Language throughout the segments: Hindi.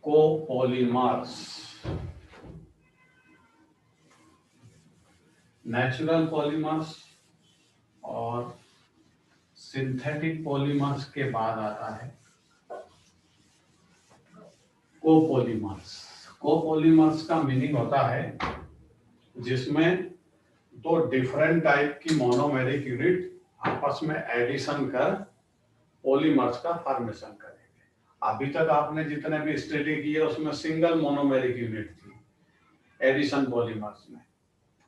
कोपॉलीमर्स, नेचुरल पॉलीमर्स और सिंथेटिक पॉलीमर्स के बाद आता है कोपॉलीमर्स। कोपॉलीमर्स का मीनिंग होता है जिसमें दो डिफरेंट टाइप की मोनोमेरिक यूनिट आपस में एडिशन कर पॉलीमर्स का फॉर्मेशन करेंगे। अभी तक आपने जितने भी स्टडी किए उसमें सिंगल मोनोमेरिक यूनिट थी एडिशन पॉलीमर्स में,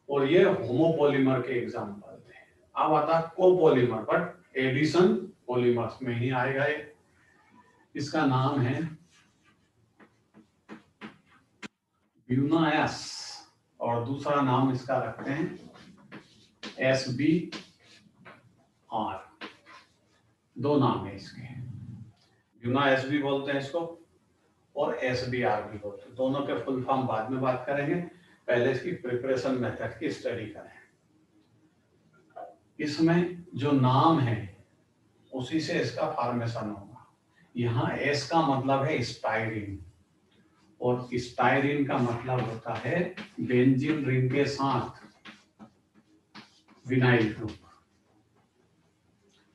और ये होमोपॉलीमर के एग्जांपल थे। अब आता कोपॉलीमर, बट एडिशन पॉलीमर्स में ही आएगा ये। इसका नाम है ब्यूनास और दूसरा नाम इसका रखते हैं SBR। दो नाम है इसके, ब्यूना SB बोलते हैं इसको और SBR भी बोलते हैं। दोनों के फुल फॉर्म बाद में बात करेंगे, पहले इसकी प्रिपरेशन मेथड की स्टडी करें। इसमें जो नाम है उसी से इसका फॉर्मेशन होगा। यहाँ S का मतलब है स्टाइरिन और स्टाइरिन का मतलब होता है बेंजीन रिंग के साथ विनाइल ग्रुप।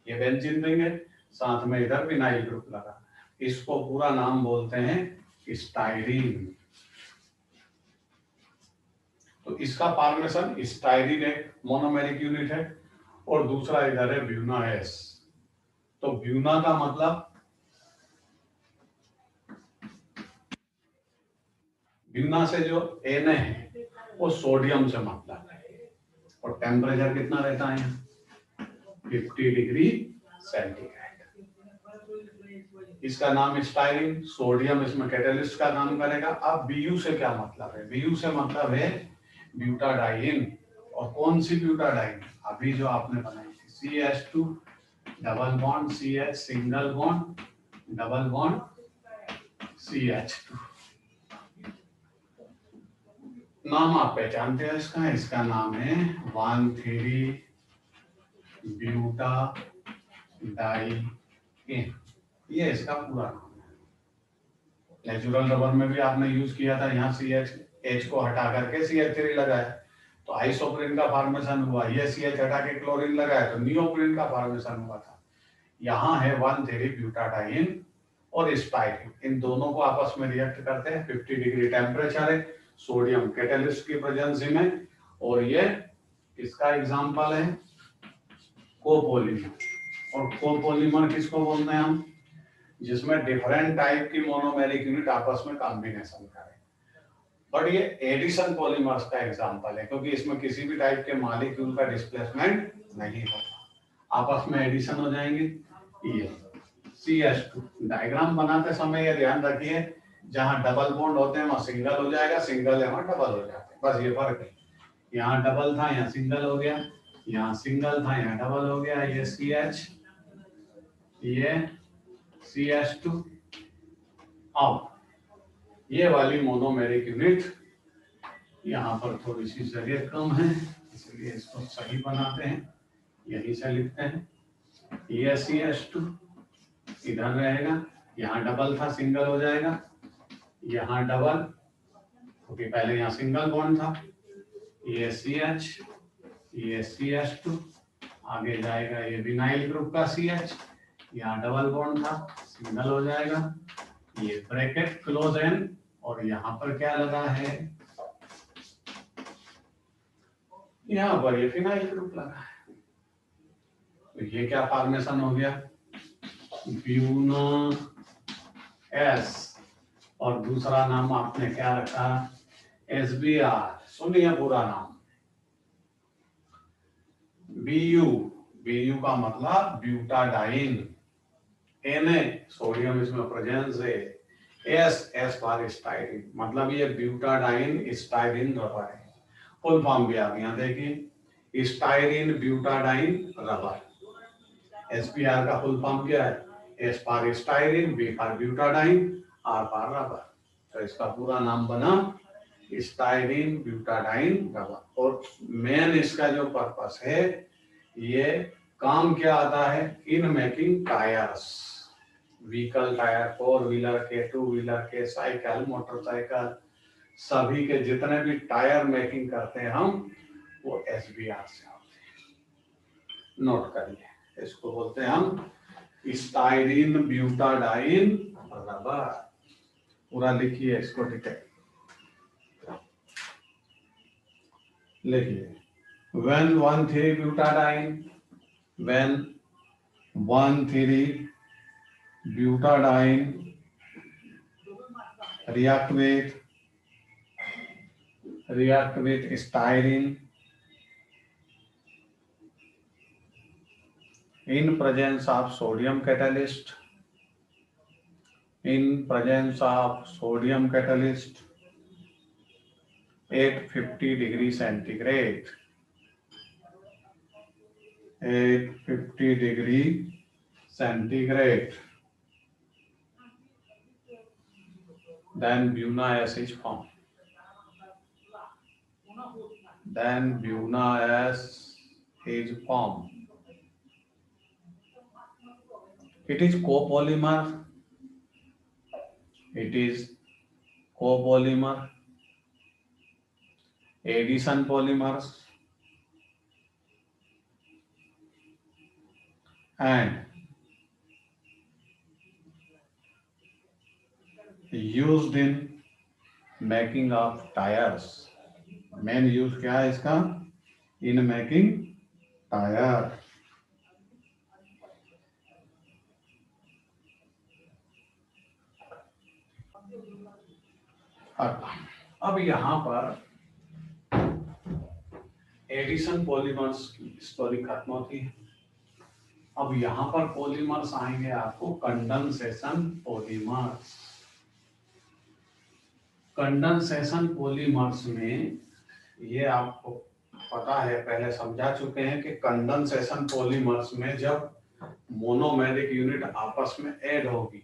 ये बेंजीन रिंग है, साथ में इधर विनाइल ग्रुप लगा, इसको पूरा नाम बोलते हैं स्टाइरिन। तो इसका फॉर्मेशन स्टाइरिन एक मोनोमेरिक यूनिट है और दूसरा इधर है ब्यूना S। तो ब्यूना का मतलब, ब्यूना से जो Na है वो सोडियम से मतलब है, और टेम्परेचर कितना रहता है 50 डिग्री सेंटीग्रेड। इसका नाम स्टाइरिन, सोडियम इसमें कैटलिस्ट का काम करेगा। अब Bu से क्या मतलब है? Bu से मतलब है ब्यूटाडाइन। और कौन सी ब्यूटाडाइन? अभी जो आपने बनाई थी CH2 double bond CH single bond double bond CH2। नाम आप पहचानते हैं इसका, इसका नाम है 1,3 ब्यूटाडाइन। ये इसका पूरा नाम है। नेचुरल रबर में भी आपने यूज किया था, यहाँ CH को हटा करके CH3 लगाया तो आइसोप्रीन का फॉर्मेशन हुआ। ये CH हटा के क्लोरीन लगाया तो नियोप्रीन का फॉर्मेशन हुआ था। यहाँ है 1,3 ब्यूटाडाइन और स्टाइरिन, इन दोनों को आपस में रिएक्ट करते हैं। 50 डिग्री टेम्परेचर है, सोडियम कैटलिस्ट की प्रेजेंसी में, और ये इसका एग्जांपल है कोपॉलीमर। और कोपॉलीमर किसको बोलते हैं हम? जिसमें डिफरेंट टाइप की मोनोमेरिक यूनिट आपस में कॉम्बिनेशन करें। बट ये एडिशन पॉलीमर्स का एग्जांपल है क्योंकि इसमें किसी भी टाइप के मॉलिक्यूल का डिस्प्लेसमेंट नहीं होता, आपस में एडिशन हो जाएंगे। ये CH2 डायग्राम बनाते समय ये ध्यान रखिए, जहां डबल बॉन्ड होते हैं वहां सिंगल हो जाएगा, सिंगल है वहां डबल हो जाते हैं, बस ये फर्क है। यहाँ डबल था यहाँ सिंगल हो गया, यहाँ सिंगल था यहाँ डबल हो गया। ये CH, ये CH2। अब ये वाली मोनोमेरिक यूनिट यहाँ पर थोड़ी सी जगह कम है, इसलिए इसको सही बनाते हैं, यही से लिखते हैं। ये CH2 इधर रहेगा, यहाँ डबल था सिंगल हो जाएगा, यहाँ डबल क्योंकि पहले यहाँ सिंगल बॉन्ड था। ये CH, ये CH2, आगे जाएगा ये विनाइल ग्रुप का CH, यहाँ डबल बॉन्ड था सिंगल हो जाएगा। ये ब्रैकेट क्लोज एंड, और यहाँ पर क्या लगा है? यहाँ पर ये फिनाइल ग्रुप लगा है। तो ये क्या फॉर्मेशन हो गया? ब्यूना S, और दूसरा नाम आपने क्या रखा? SBR। सुनिए पूरा नाम, Bu का मतलब ब्यूटाडाइन, Na सोडियम इसमें प्रेजेंस है, S फॉर स्टाइरिन, मतलब ये ब्यूटाडाइन स्टाइरिन रबर है। फुल फॉर्म भी आप यहाँ देखिए, स्टाइरिन ब्यूटाडाइन रबर। SBR का फुल फॉर्म क्या है? S for styrene, B for butadiene, R for rubber. तो इसका पूरा नाम बना स्टाइरिन ब्यूटाडाइन रबर। और मेन इसका जो पर्पस है, ये काम क्या आता है? In making tyres. Vehicle tyre, 4 wheeler के, 2 व्हीलर के, साइकिल, मोटरसाइकिल, सभी के जितने भी टायर मेकिंग करते हैं हम, वो SBR से होते हैं। नोट करिए, इसको बोलते हैं हम स्टाइरीन ब्यूटाडाइन रबर। पूरा लिखिए इसको डिटेल लिखिए। when 1,3-butadiene, when 1,3-butadiene react with styrene in presence of sodium catalyst, at 50 degree centigrade, then Buna S is formed. It is copolymer. Addition polymers and used in making of tires. Main use क्या है इसका? In making tyre. अब यहाँ पर एडिशन पॉलीमर्स की स्टोरी खत्म होती है। अब यहाँ पर पॉलीमर्स आएंगे आपको कंडेंसेशन पॉलीमर्स। कंडेंसेशन पॉलीमर्स में ये आपको पता है, पहले समझा चुके हैं कि कंडेंसेशन पॉलीमर्स में जब मोनोमेरिक यूनिट आपस में ऐड होगी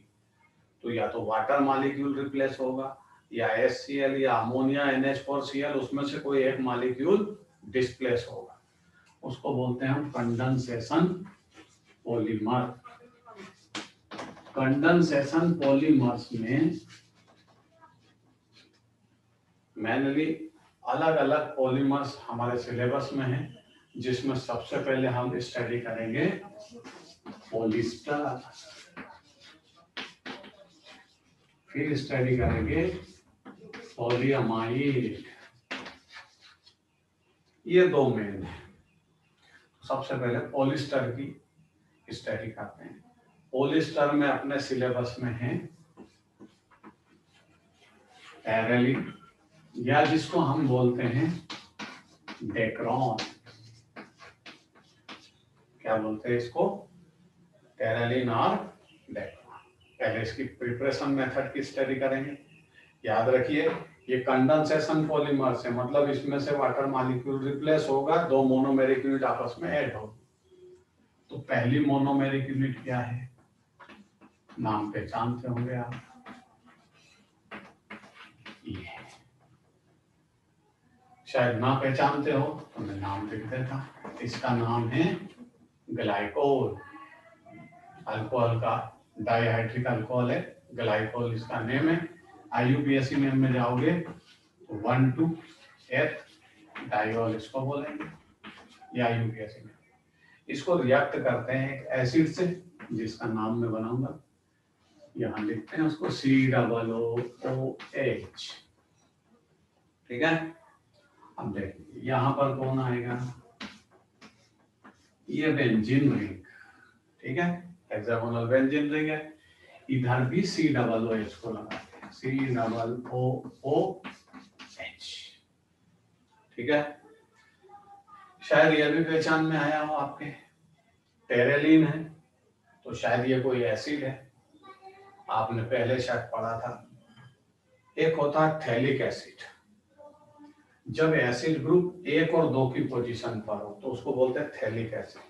तो या तो वाटर मॉलिक्यूल रिप्लेस होगा या HCl या अमोनिया NH4Cl, उसमें से कोई एक मॉलिक्यूल डिस्प्लेस होगा। उसको बोलते हैं हम कंडेंसेशन पॉलीमर। कंडेंसेशन पॉलीमर्स में मेनली अलग अलग पॉलीमर्स हमारे सिलेबस में हैं, जिसमें सबसे पहले हम स्टडी करेंगे पॉलिस्टर, फिर स्टडी करेंगे पॉलीअमाइड। ये दो मेन है। सबसे पहले पॉलिस्टर की स्टडी करते हैं। पॉलिस्टर में अपने सिलेबस में है टेरेलिन, या जिसको हम बोलते हैं डेक्रॉन। क्या बोलते हैं इसको? टेरेलिन और डेक्रॉन। पहले इसकी प्रिपरेशन मेथड की स्टडी करेंगे। याद रखिए, ये कंडेंसेशन पॉलीमर से मतलब इसमें से वाटर मॉलिक्यूल रिप्लेस होगा, दो मोनोमेरिक यूनिट आपस में ऐड होगी। तो पहली मोनोमेरिक यूनिट क्या है? नाम पहचानते होंगे आप, ये शायद ना पहचानते हो तो मैं नाम लिख देता। इसका नाम है ग्लाइकोल। अल्कोहल का डाइहाइड्रिक अल्कोहल है, ग्लाइकोल इसका नेम है। IUPAC नेम में जाओगे तो 1,2,F डाइऑल इसको बोलेंगे, या IUPAC में। इसको रिएक्ट करते हैं एक एसिड से जिसका नाम मैं बनाऊंगा, यहाँ लिखते हैं उसको COOH। ठीक है। अब देखिए यहाँ पर कौन आएगा? ये बेंजीन रिंग। ठीक है, हेक्सागोनल बेंजीन रिंग है। इधर भी COOH को लगाते हैं, COOH। ठीक है, शायद ये भी पहचान में आया हो आपके। टेरेलिन है तो शायद ये कोई एसिड है, आपने पहले शायद पढ़ा था। एक होता है थैलिक एसिड। जब एसिड ग्रुप 1 और 2 की पोजीशन पर हो तो उसको बोलते हैं थैलिक एसिड।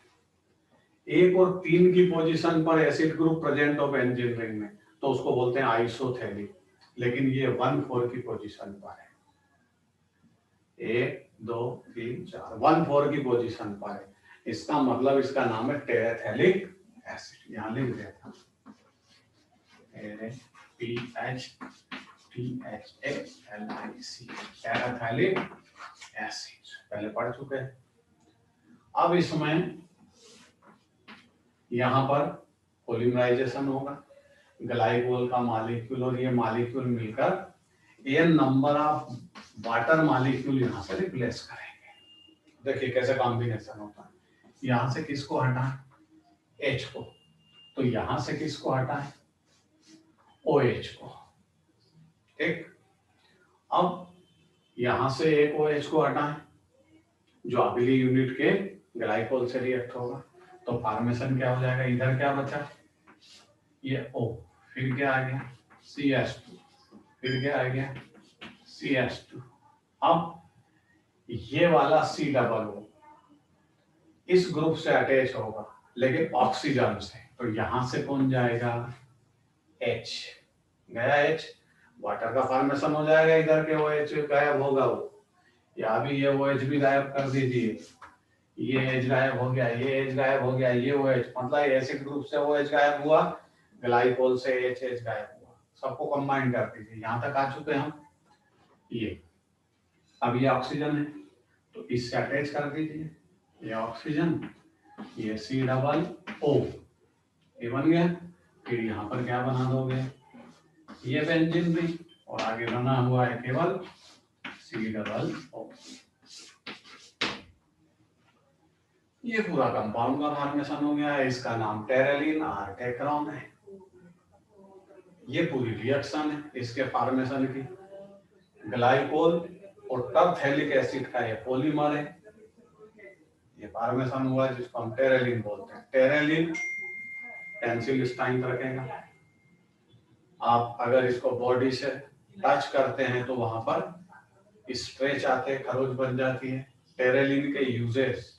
1 और 3 की पोजीशन पर एसिड ग्रुप प्रेजेंट हो बेंजीन रिंग में तो उसको बोलते हैं आइसोथैलिक। लेकिन ये 1,4 की पोजीशन पर है। 1, 2, 3, 4, 1,4 की पोजीशन पर है। इसका मतलब इसका नाम है टेरेथैलिक एसिड। यहाँ लिख देता हूं। PHTHALIC पैराथैलिक एसिड पहले पढ़ चुके हैं। अब इसमें यहाँ पर पॉलीमराइजेशन होगा, ग्लाइकोल का मॉलिक्यूल और ये मॉलिक्यूल मिलकर ये नंबर ऑफ वाटर मॉलिक्यूल यहाँ से रिप्लेस करेंगे। देखिए कैसे कॉम्बिनेशन होता है, यहाँ से किसको हटाएं, H को, तो यहाँ से किसको हटाएं, OH को। ठीक, अब यहाँ से एक OH को हटाएं जो अगली यूनिट के ग्लाइकोल से रिएक्ट होगा, तो फॉर्मेशन क्या हो जाएगा, इधर क्या बचा, ये O, फिर क्या आ गया CH2, फिर क्या आ गया CH2। अब ये वाला C+O इस ग्रुप से अटैच होगा लेकिन ऑक्सीजन से, तो यहां से कौन जाएगा, H गया, H वाटर का फॉर्मेशन हो जाएगा, इधर के OH गायब होगा वो, या भी ये OH भी गायब कर दीजिए, ये H गायब हो गया, ये H गायब हो गया, ये OH, मतलब एसिड ग्रुप से OH गायब हुआ, ग्लाइकोल से H गायब हुआ, सबको कंबाइन कर दीजिए। यहाँ तक आ चुके हम, ये अब ये ऑक्सीजन है तो इससे अटैच कर दीजिए, ये ऑक्सीजन, ये C+O ये बन गया, फिर यहाँ पर क्या बना दोगे, ये बेंजीन भी, और आगे बना हुआ है केवल C+O। ये पूरा कंपाउंड का फॉर्मेशन हो गया है, इसका नाम टेरेलिन और टेक्रोन है। ये पूरी रिएक्शन है इसके फॉर्मेशन की, ग्लाइकोल और टरफेलिक एसिड का ये पॉलीमर है, ये फॉर्मेशन हुआ जिसको हम टेरेलिन बोलते हैं। टेरेलिन टेंसिल स्ट्रेंथ रखेगा, आप अगर इसको बॉडी से टच करते हैं तो वहां पर स्ट्रेच आते हैं, खरोच बन जाती है। टेरेलिन के यूजेस,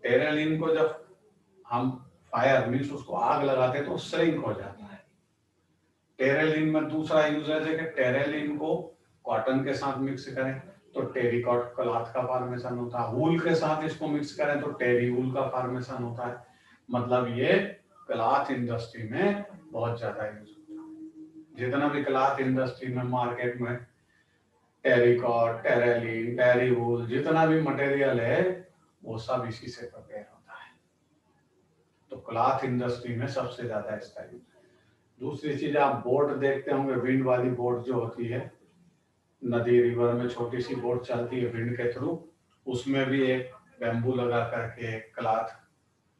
टेरेलिन को जब हम फायर मीन्स उसको आग लगाते हैं तो श्रिंक हो जाता है। टेरेलिन में दूसरा यूजेस है कि टेरेलिन को कॉटन के साथ मिक्स करें तो टेरिकॉट क्लॉथ का फॉर्मेशन होता है, वूल के साथ इसको मिक्स करें तो टेरी वूल का फॉर्मेशन होता है। मतलब ये क्लॉथ इंडस्ट्री में बहुत ज्यादा यूज होता है। जितना भी क्लॉथ इंडस्ट्री में मार्केट में टेरिकॉट, टेरेलिन, टेरी वूल, जितना भी मटेरियल है वो सब इसी से प्रिपेयर होता है, तो क्लॉथ इंडस्ट्री में सबसे ज्यादा इसका यूज है। दूसरी चीज, आप बोट देखते होंगे, विंड वाली बोट जो होती है, नदी रिवर में छोटी सी बोट चलती है विंड के थ्रू, उसमें भी एक बैम्बू लगा करके क्लॉथ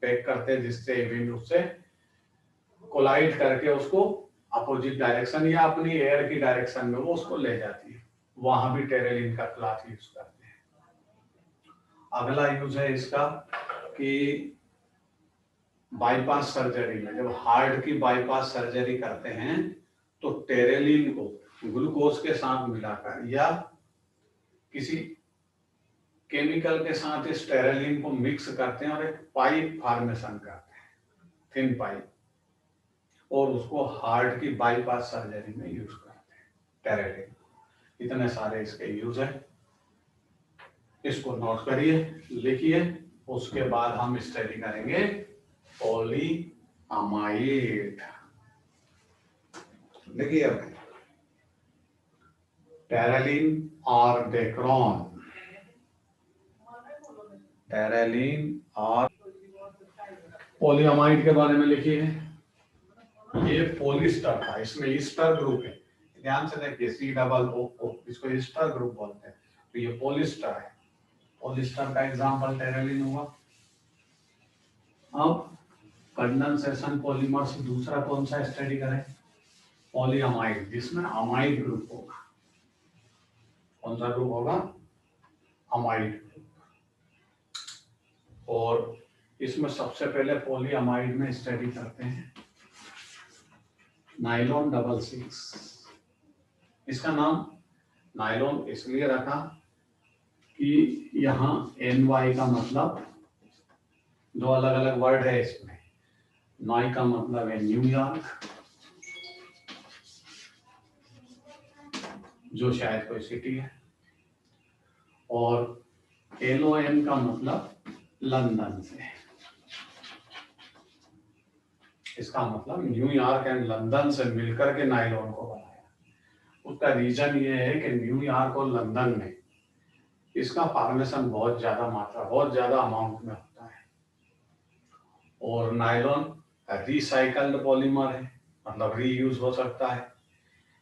पैक करते हैं जिससे विंड उससे कोलाइड करके उसको अपोजिट डायरेक्शन या अपनी एयर की डायरेक्शन में वो उसको ले जाती है। वहां भी टेरेलिन का क्लॉथ यूज करते हैं। अगला यूज है इसका कि बाईपास सर्जरी में, जब हार्ट की बाईपास सर्जरी करते हैं तो टेरेलिन को ग्लूकोज के साथ मिलाकर या किसी केमिकल के साथ इस टेरेलिन को मिक्स करते हैं और एक पाइप फॉर्मेशन करते हैं, थिन पाइप, और उसको हार्ट की बाईपास सर्जरी में यूज करते हैं टेरेलिन। इतने सारे इसके यूज है, इसको नोट करिए, लिखिए, उसके बाद हम स्टडी करेंगे पॉलीअमाइड। देखिए टेरेलिन और डेक्रोन, टेरेलिन और पॉलीअमाइड के बारे में लिखिए। ये पॉलिस्टर था, इसमें ईस्टर ग्रुप है, ध्यान से देखिए, C+O, इसको ईस्टर ग्रुप बोलते हैं, तो ये पॉलिस्टर है। पॉलिस्टर का एग्जांपल टेरेलिन हुआ। अब कंडेंसेशन पॉलीमर से दूसरा कौन सा स्टडी करें, पॉलीअमाइड, जिसमें अमाइड ग्रुप होगा। कौन सा ग्रुप होगा, अमाइड। और इसमें सबसे पहले पॉलीअमाइड में स्टडी करते हैं नाइलॉन 66। इसका नाम नाइलॉन इसलिए रखा कि यहाँ NY का मतलब, दो अलग अलग वर्ड है इसमें, नॉय का मतलब है न्यूयॉर्क, जो शायद कोई सिटी है, और LON का मतलब लंदन से। इसका मतलब न्यूयॉर्क एंड लंदन से मिलकर के नायलॉन को बनाया। उसका रीजन ये है कि न्यूयॉर्क और लंदन में इसका फॉर्मेशन बहुत ज्यादा अमाउंट में होता है। और नायलॉन रिसाइकल्ड पॉलीमर है, मतलब रीयूज हो सकता है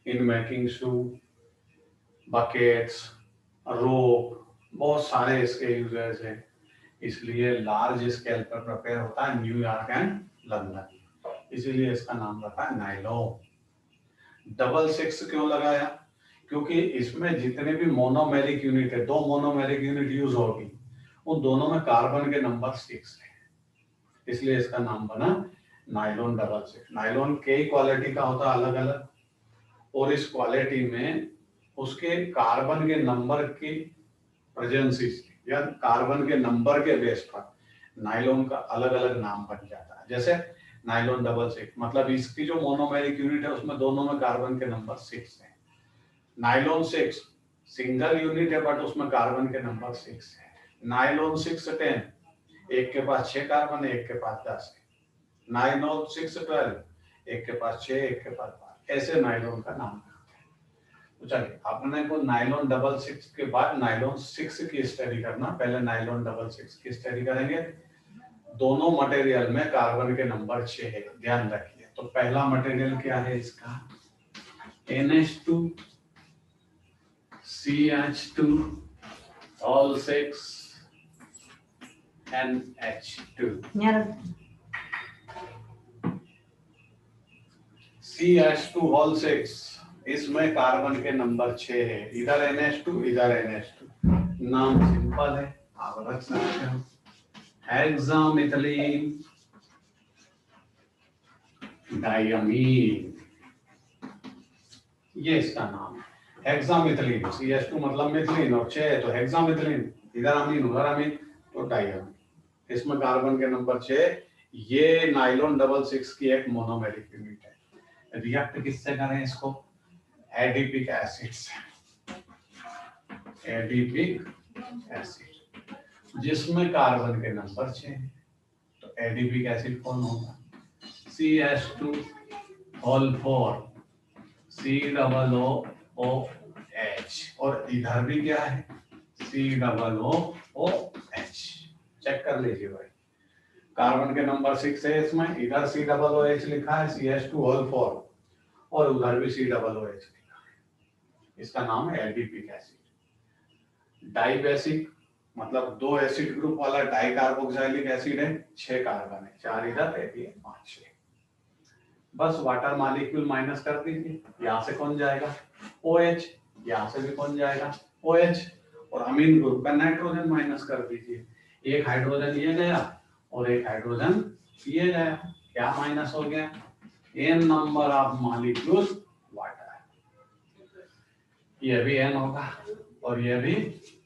इन मेकिंग शू, बकेट्स, रोप, बहुत सारे इसके यूजेस हैं। इसलिए लार्ज स्केल पर प्रिपेयर होता है न्यूयॉर्क एंड लंदन, इसीलिए इसका नाम रखा है नायलॉन। डबल 6 क्यों लगाया? क्योंकि इसमें जितने भी मोनोमेरिक यूनिट है, 2 मोनोमेरिक यूनिट यूज होगी, उन दोनों में कार्बन के नंबर 6 है, इसलिए इसका नाम बना नायलॉन डबल 6। नायलॉन कई क्वालिटी का होता है अलग अलग, और इस क्वालिटी में उसके कार्बन के नंबर की प्रेजेंसी या कार्बन के नंबर के बेस पर नायलॉन का अलग अलग नाम बन जाता है। जैसे नायलॉन डबल 6, मतलब इसकी जो मोनोमेरिक यूनिट है उसमें दोनों में कार्बन के नंबर 6 है। नायलॉन 6 सिंगल यूनिट है बट उसमें कार्बन के नंबर 6 है। नायलॉन 610, एक के पास 6 कार्बन है, एक के पास 10 है। नायलॉन 612, एक के पास 6, एक के पास 5, ऐसे नायलॉन का नाम है। तो चलिए अपने को नायलॉन डबल 6 के बाद नायलॉन 6 की स्टडी करना, पहले नायलॉन डबल 6 की स्टडी करेंगे। दोनों मटेरियल में कार्बन के नंबर 6 है, ध्यान रखिए। तो पहला मटेरियल क्या है इसका? NH2 CH2 all 6 NH2 CH2 all 6, इसमें कार्बन के नंबर 6 है, इधर NH2 इधर NH2। नाम सिंपल है, आप रख सकते हो, हेक्सामिथिलीन डायमीन, ये इसका नाम है हेक्सामिथिलीन। CH2 मतलब मिथिलीन और 6 है तो हेक्सामिथिलीन, इधर अमीन उधर अमीन तो डायमीन। इसमें कार्बन के नंबर 6। ये नायलॉन डबल 6 की एक मोनोमेरिक यूनिट है। रिएक्ट किससे करें इसको? एडिपिक एसिड से, एडिपिक एसिड जिसमें कार्बन के नंबर 6 है। तो एडिपिक एसिड कौन होगा? CH2 होल 4 COOH, और इधर भी क्या है? COOH। चेक कर लीजिए भाई, कार्बन के नंबर 6 है इसमें, इधर COOH लिखा है CH2 होल 4, और उधर भी COOH लिखा है। इसका नाम है एडिपिक एसिड। डाइबेसिक मतलब 2 एसिड ग्रुप वाला डाई कार्बोक्सिलिक एसिड है, 6 कार्बन है, 4 इधर है, 5 6। बस वाटर मॉलिक्यूल माइनस कर दीजिए, यहाँ से कौन जाएगा? OH, यहाँ से भी कौन जाएगा? OH, और अमीन ग्रुप का नाइट्रोजन माइनस कर दीजिए। एक हाइड्रोजन ये गया और एक हाइड्रोजन ये गया, क्या माइनस हो गया? n number of molecule water. ये भी n होगा और ये भी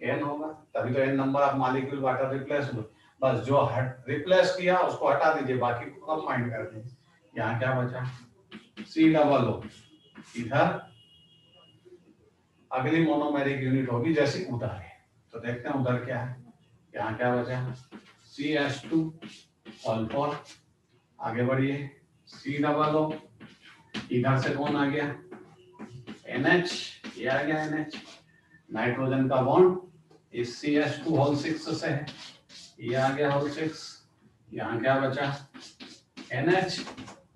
n होगा, तभी तो n number of molecule water replace हो। बस जो रिप्लेस किया उसको हटा दीजिए, बाकी को कंबाइन कर दीजिए। यहाँ क्या बचा? COO, इधर अगली मोनोमेरिक यूनिट होगी जैसे उधर है, तो देखते हैं उधर क्या है। यहाँ क्या बचा? CH2 होल 4, आगे बढ़िए, COO, इधर से कौन आ गया? NH, ये आ गया NH। नाइट्रोजन का बॉन्ड इस CH2 होल 6 से है, ये आ गया होल 6। यहाँ क्या बचा? NH,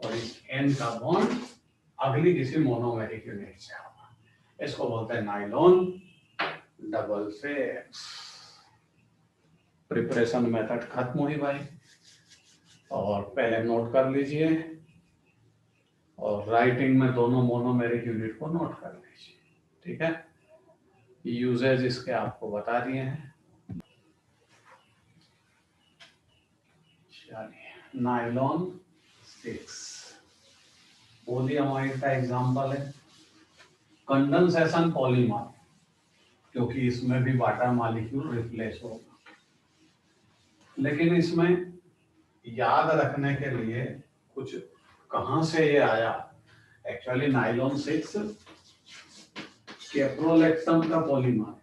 और इस N का बॉन्ड अगली किसी मोनोमेरिक यूनिट से होगा, इसको बोलते हैं नायलॉन डबल 6। प्रिपरेशन मेथड खत्म हुई भाई, और पहले नोट कर लीजिए और राइटिंग में दोनों मोनोमेरिक यूनिट को नोट कर लीजिए, ठीक है। यूजेज इसके आपको बता दिए हैं। चलिए, नायलॉन 6 पॉलीअमाइड का एग्जांपल है। कंडेंसेशन पॉलीमर, क्योंकि इसमें भी वाटर मॉलिक्यूल रिप्लेस होगा, लेकिन इसमें याद रखने के लिए कुछ कहां से ये आया। एक्चुअली नायलॉन 6 कैप्रोलेक्टम का पॉलीमर है,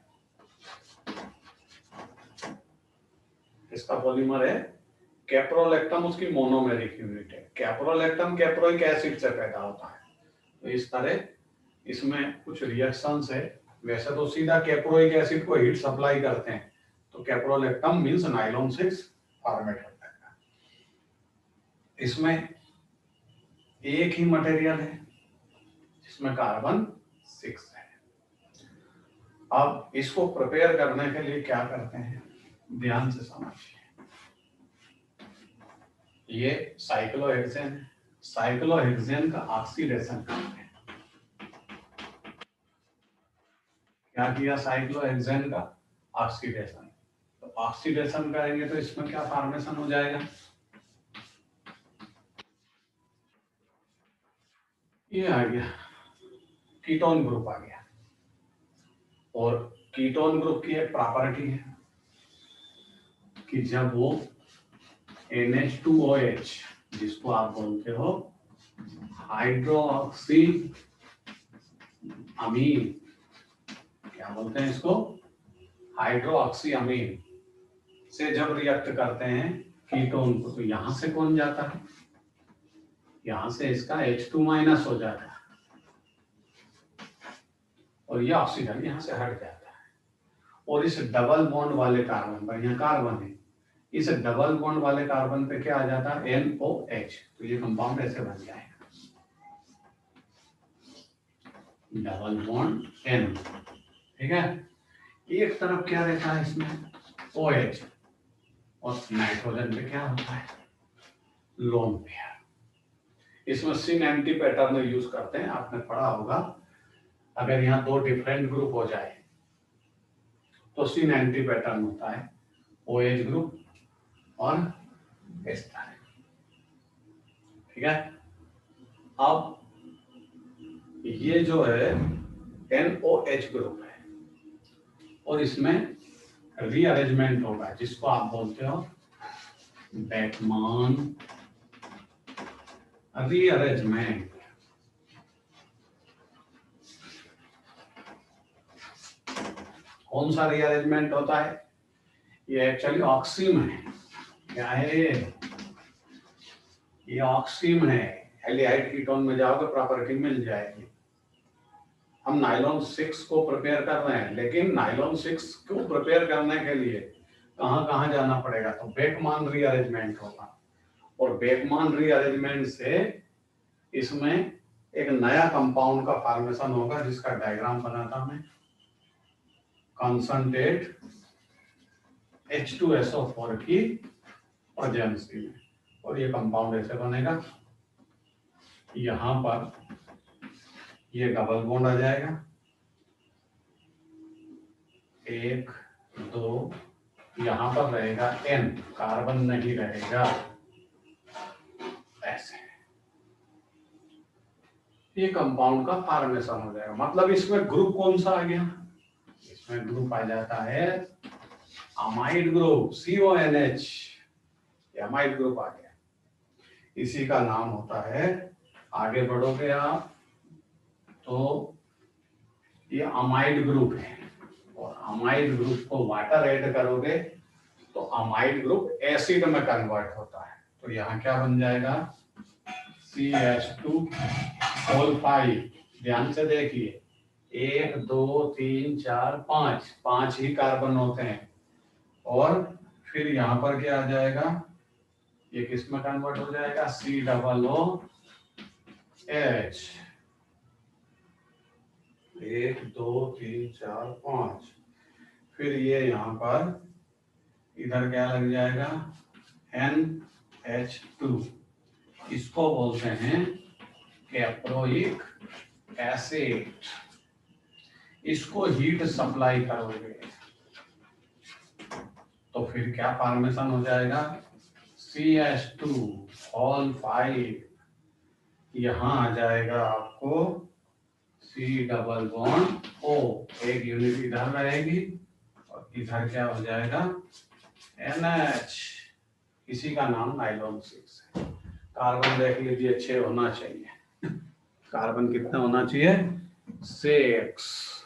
इसका पॉलीमर है कैप्रोलेक्टम उसकी मोनोमेरिक यूनिट है। कैप्रोलेक्टम कैप्रोइक एसिड से पैदा होता है। तो इस तरह इसमें कुछ रिएक्शंस है। वैसे तो सीधा कैप्रोइक एसिड को हीट सप्लाई करते हैं, तो कैप्रोलेक्टम मींस नाइलॉन 6 फॉर्मेट होता है। इसमें एक ही मटेरियल है जिसमें कार्बन 6 है। अब इसको प्रिपेयर करने के लिए क्या करते हैं, ध्यान से समझिए। ये साइक्लोहेक्सेन है। साइक्लोहेक्सेन का ऑक्सीडेशन करते हैं। क्या किया, साइक्लोहेक्सेन का ऑक्सीडेशन। तो ऑक्सीडेशन करेंगे तो इसमें क्या फॉर्मेशन हो जाएगा, ये आ गया कीटोन ग्रुप आ गया। और कीटोन ग्रुप की एक प्रॉपर्टी है कि जब वो NH2OH जिसको आप बोलते हो हाइड्रोक्सी अमीन, क्या बोलते हैं इसको, हाइड्रोक्सी अमीन से जब रिएक्ट करते हैं कीटोन को, तो यहां से कौन जाता है, यहां से इसका H2- हो जाता है और ये ऑक्सीजन यहां से हट जाता है। और इस डबल बॉन्ड वाले कार्बन पर, यहाँ कार्बन है, इस डबल बॉन्ड वाले कार्बन पे क्या आ जाता है, NOH। तो ये कंपाउंड ऐसे बन जाएगा, डबल बॉन्ड N। ठीक है, एक तरफ क्या रहता है इसमें OH, और नाइट्रोजन पे क्या होता है, लोन पेयर। इसमें सिन एंटी पैटर्न यूज करते हैं, आपने पढ़ा होगा। अगर यहाँ दो डिफरेंट ग्रुप हो जाए तो सिन एंटी पैटर्न होता है, OH ग्रुप और इस तरह। ठीक है, अब ये जो है NOH ग्रुप है और इसमें रीअरेंजमेंट होगा जिसको आप बोलते हो बेकमान रीअरेंजमेंट। कौन सा रीअरेंजमेंट होता है, ये एक्चुअली ऑक्सीम है। क्या है ये ऑक्सीम है। एल्डिहाइड कीटोन में जाओगे प्रॉपर्टी मिल जाएगी। हम नाइलॉन 6 को प्रिपेयर कर रहे हैं, लेकिन नाइलॉन 6 को प्रिपेयर करने के लिए कहां कहां जाना पड़ेगा, तो बेकमान रीअरेंजमेंट होगा। और बेकमान रीअरेंजमेंट से इसमें एक नया कंपाउंड का फॉर्मेशन होगा जिसका डायग्राम बनाता मैं, कंसंट्रेट H2SO4 की प्रेजेंसी में। और ये कंपाउंड ऐसे बनेगा, यहां पर ये डबल बॉन्ड आ जाएगा, 1 2, यहां पर रहेगा N, कार्बन नहीं रहेगा, ऐसे ये कंपाउंड का फॉर्मेशन हो जाएगा। मतलब इसमें ग्रुप कौन सा आ गया, इसमें ग्रुप आ जाता है amide group, CONH, amide group आ गया। इसी का नाम होता है, आगे बढ़ोगे आप तो ये अमाइड ग्रुप है। और अमाइड ग्रुप को वाटर ऐड करोगे तो अमाइड ग्रुप एसिड में कन्वर्ट होता है। तो यहाँ क्या बन जाएगा, CH2O5। ध्यान से देखिए, 1 2 3 4 5, 5 ही कार्बन होते हैं। और फिर यहाँ पर क्या आ जाएगा, ये किस में कन्वर्ट हो जाएगा, COOH। 1 2 3 4 5, फिर ये यहाँ पर इधर क्या लग जाएगा, NH2। इसको बोलते हैं कैप्रोइक एसिड। इसको हीट सप्लाई करोगे तो फिर क्या फॉर्मेशन हो जाएगा, CH2O5। यहां आ जाएगा आपको C डबल बॉन्ड O, एक यूनिट इधर रहेगी और इधर क्या हो जाएगा, NH। इसी का नाम नाइलॉन 6 है। कार्बन देख लीजिए 6 होना चाहिए। कार्बन कितना होना चाहिए, 6।